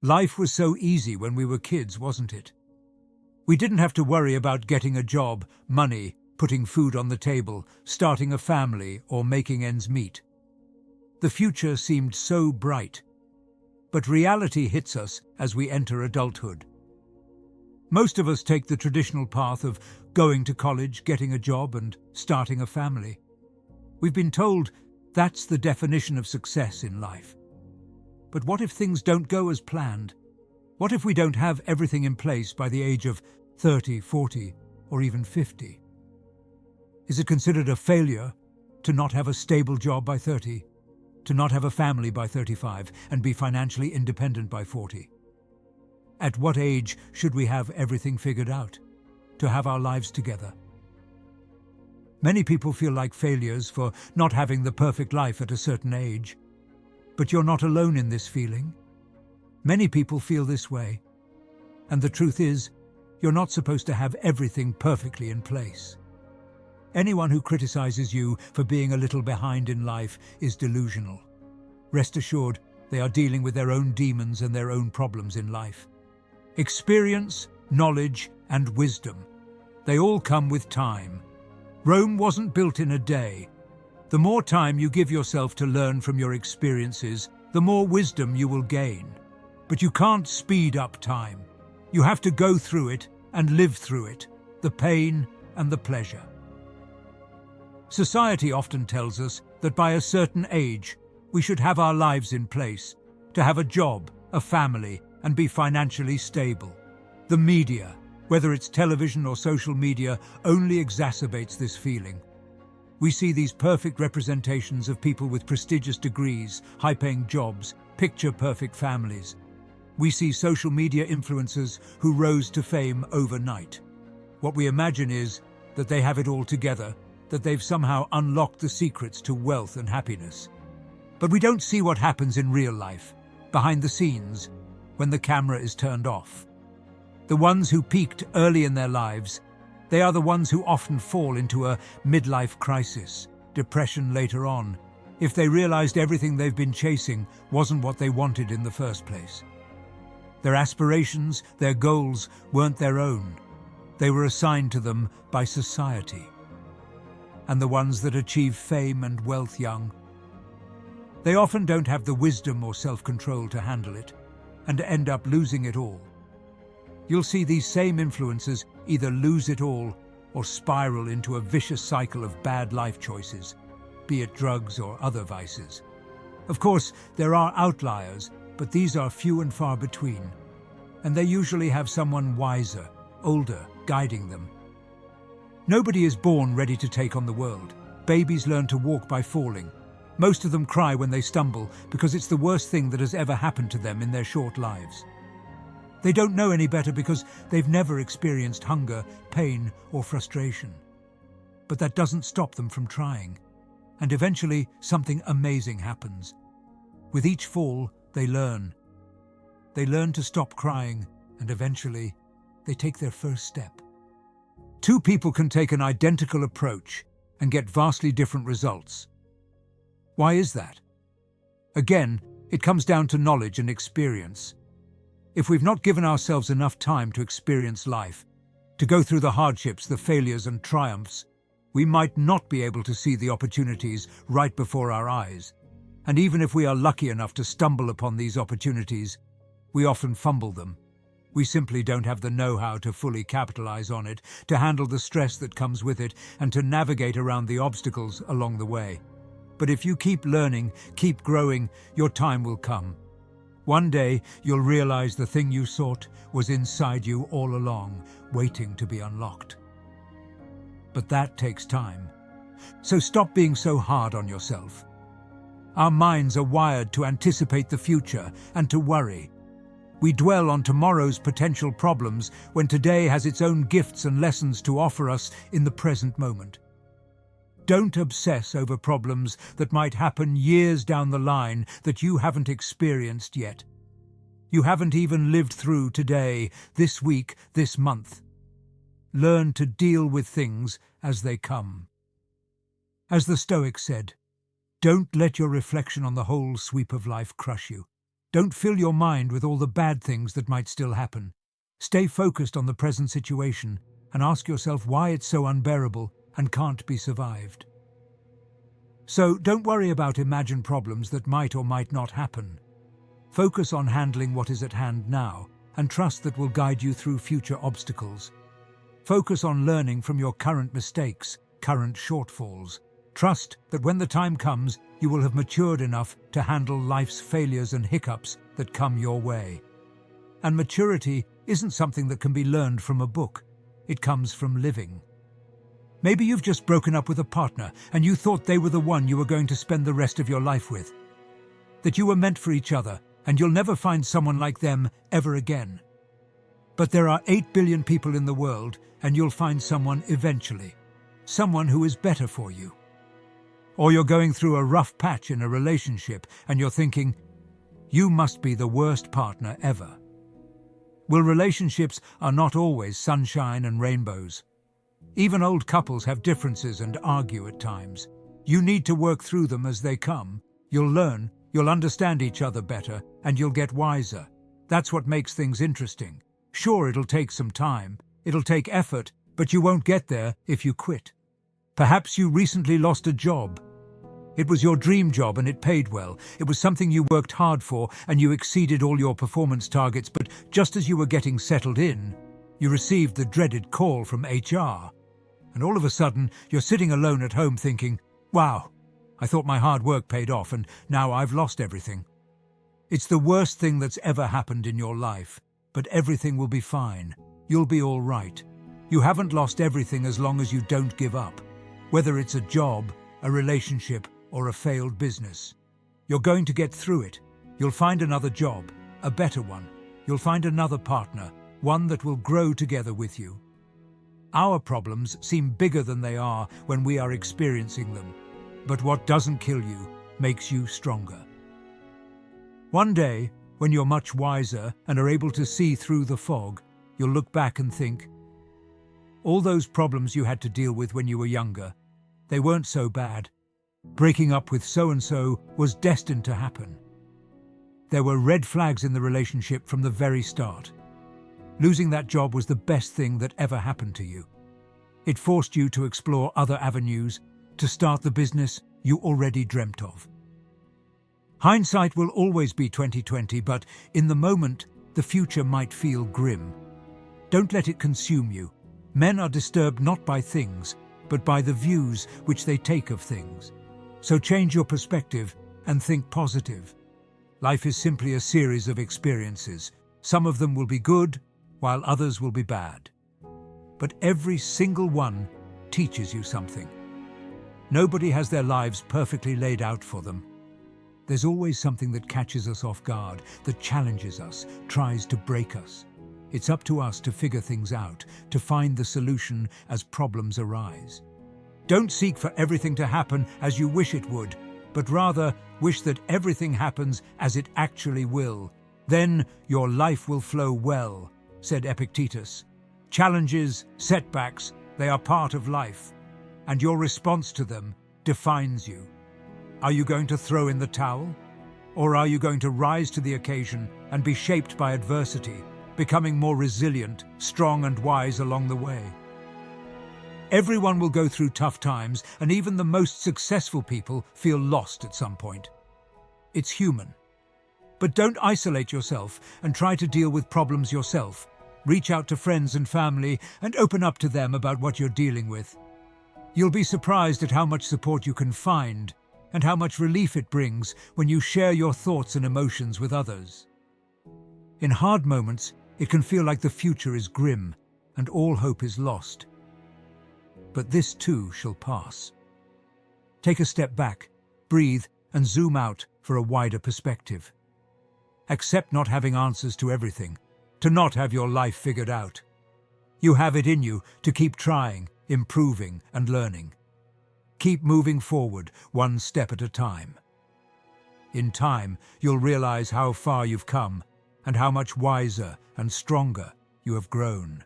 Life was so easy when we were kids, wasn't it? We didn't have to worry about getting a job, money, putting food on the table, starting a family, or making ends meet. The future seemed so bright. But reality hits us as we enter adulthood. Most of us take the traditional path of going to college, getting a job, and starting a family. We've been told that's the definition of success in life. But what if things don't go as planned? What if we don't have everything in place by the age of 30, 40, or even 50? Is it considered a failure to not have a stable job by 30, to not have a family by 35, and be financially independent by 40? At what age should we have everything figured out, to have our lives together? Many people feel like failures for not having the perfect life at a certain age. But you're not alone in this feeling. Many people feel this way. And the truth is, you're not supposed to have everything perfectly in place. Anyone who criticizes you for being a little behind in life is delusional. Rest assured, they are dealing with their own demons and their own problems in life. Experience, knowledge, and wisdom, they all come with time. Rome wasn't built in a day. The more time you give yourself to learn from your experiences, the more wisdom you will gain. But you can't speed up time. You have to go through it and live through it, the pain and the pleasure. Society often tells us that by a certain age, we should have our lives in place, to have a job, a family, and be financially stable. The media, whether it's television or social media, only exacerbates this feeling. We see these perfect representations of people with prestigious degrees, high-paying jobs, picture-perfect families. We see social media influencers who rose to fame overnight. What we imagine is that they have it all together, that they've somehow unlocked the secrets to wealth and happiness. But we don't see what happens in real life, behind the scenes, when the camera is turned off. The ones who peaked early in their lives, they are the ones who often fall into a midlife crisis, depression later on, if they realized everything they've been chasing wasn't what they wanted in the first place. Their aspirations, their goals weren't their own. They were assigned to them by society. And the ones that achieve fame and wealth young, they often don't have the wisdom or self-control to handle it, and end up losing it all. You'll see these same influences either lose it all or spiral into a vicious cycle of bad life choices, be it drugs or other vices. Of course, there are outliers, but these are few and far between, and they usually have someone wiser, older, guiding them. Nobody is born ready to take on the world. Babies learn to walk by falling. Most of them cry when they stumble because it's the worst thing that has ever happened to them in their short lives. They don't know any better because they've never experienced hunger, pain, or frustration. But that doesn't stop them from trying. And eventually, something amazing happens. With each fall, they learn. They learn to stop crying, and eventually, they take their first step. Two people can take an identical approach and get vastly different results. Why is that? Again, it comes down to knowledge and experience. If we've not given ourselves enough time to experience life, to go through the hardships, the failures and triumphs, we might not be able to see the opportunities right before our eyes. And even if we are lucky enough to stumble upon these opportunities, we often fumble them. We simply don't have the know-how to fully capitalize on it, to handle the stress that comes with it, and to navigate around the obstacles along the way. But if you keep learning, keep growing, your time will come. One day, you'll realize the thing you sought was inside you all along, waiting to be unlocked. But that takes time. So stop being so hard on yourself. Our minds are wired to anticipate the future and to worry. We dwell on tomorrow's potential problems when today has its own gifts and lessons to offer us in the present moment. Don't obsess over problems that might happen years down the line that you haven't experienced yet. You haven't even lived through today, this week, this month. Learn to deal with things as they come. As the Stoics said, don't let your reflection on the whole sweep of life crush you. Don't fill your mind with all the bad things that might still happen. Stay focused on the present situation and ask yourself why it's so unbearable and can't be survived. So don't worry about imagined problems that might or might not happen. Focus on handling what is at hand now and trust that will guide you through future obstacles. Focus on learning from your current mistakes, current shortfalls. Trust that when the time comes, you will have matured enough to handle life's failures and hiccups that come your way. And maturity isn't something that can be learned from a book. It comes from living. Maybe you've just broken up with a partner and you thought they were the one you were going to spend the rest of your life with. That you were meant for each other and you'll never find someone like them ever again. But there are 8 billion people in the world and you'll find someone eventually. Someone who is better for you. Or you're going through a rough patch in a relationship and you're thinking, you must be the worst partner ever. Well, relationships are not always sunshine and rainbows. Even old couples have differences and argue at times. You need to work through them as they come. You'll learn, you'll understand each other better, and you'll get wiser. That's what makes things interesting. Sure, it'll take some time, it'll take effort, but you won't get there if you quit. Perhaps you recently lost a job. It was your dream job and it paid well. It was something you worked hard for and you exceeded all your performance targets, but just as you were getting settled in, you received the dreaded call from HR. And all of a sudden, you're sitting alone at home thinking, wow, I thought my hard work paid off and now I've lost everything. It's the worst thing that's ever happened in your life, but everything will be fine. You'll be all right. You haven't lost everything as long as you don't give up. Whether it's a job, a relationship, or a failed business. You're going to get through it. You'll find another job, a better one. You'll find another partner, one that will grow together with you. Our problems seem bigger than they are when we are experiencing them, but what doesn't kill you makes you stronger. One day, when you're much wiser and are able to see through the fog, you'll look back and think, all those problems you had to deal with when you were younger, they weren't so bad. Breaking up with so-and-so was destined to happen. There were red flags in the relationship from the very start. Losing that job was the best thing that ever happened to you. It forced you to explore other avenues, to start the business you already dreamt of. Hindsight will always be 20/20, but in the moment, the future might feel grim. Don't let it consume you. Men are disturbed not by things, but by the views which they take of things. So change your perspective and think positive. Life is simply a series of experiences. Some of them will be good, while others will be bad. But every single one teaches you something. Nobody has their lives perfectly laid out for them. There's always something that catches us off guard, that challenges us, tries to break us. It's up to us to figure things out, to find the solution as problems arise. Don't seek for everything to happen as you wish it would, but rather wish that everything happens as it actually will. Then your life will flow well, said Epictetus. Challenges, setbacks, they are part of life, and your response to them defines you. Are you going to throw in the towel? Or are you going to rise to the occasion and be shaped by adversity, becoming more resilient, strong and wise along the way? Everyone will go through tough times, and even the most successful people feel lost at some point. It's human. But don't isolate yourself and try to deal with problems yourself. Reach out to friends and family and open up to them about what you're dealing with. You'll be surprised at how much support you can find and how much relief it brings when you share your thoughts and emotions with others. In hard moments, it can feel like the future is grim and all hope is lost. But this too shall pass. Take a step back, breathe, and zoom out for a wider perspective. Accept not having answers to everything, to not have your life figured out. You have it in you to keep trying, improving, and learning. Keep moving forward, one step at a time. In time, you'll realize how far you've come and how much wiser and stronger you have grown.